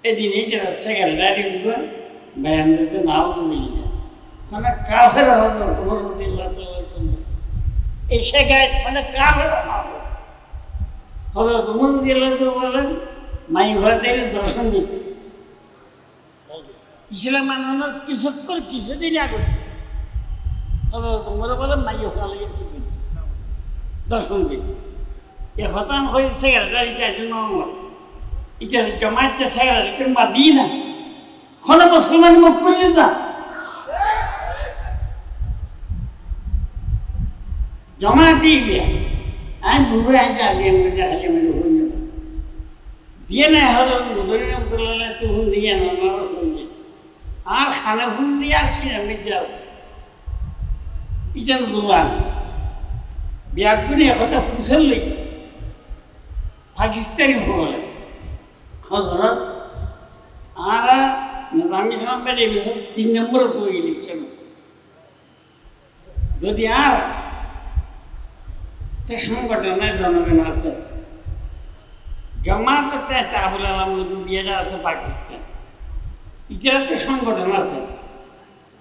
এদিনে যারা সেক্রেটারি উঠবেন বয়ান দিতে নাও মিলি না মানে কাফের হবে রহমতুল্লাহ এই শেখায় মানে কাফের হবে হজরত উমরুদ্দিল্লাহ বলেন মাই ঘরে দর্শন দিতে ইসলাম মানানোর কিছুদিন আগে হজরত উমর বলেন মাই ওখানে দর্শন দিতে এ হতান হয়ে সেক্রেটারিটা একজন নয় এটা জমাইতে সেক্রেটারি বা দিই না কোনো মুসলমান মুখ করলে যা জমা দিয়ে আমি বুড়ো আগে আগে হারিয়ে মেরে হয়ে যাবে দিয়ে না হলো রহমতুল্লাহ তো হুন দিয়ে না শুনছে আর খানে হুন দিয়ে আসছি না মেজে আছে এটা দোকান বিয়ার করে একটা ফুসল লই পাকিস্তানি বলে হজরত আর নিজামি ইসলাম বেড়ে বেশি 3 নম্বরে তো ইলেকশন যদি আর সংগঠনের জনগণ আছে জামাত তাবুল আলম দিয়ে আছে পাকিস্তান ইতিহাস সংগঠন আছে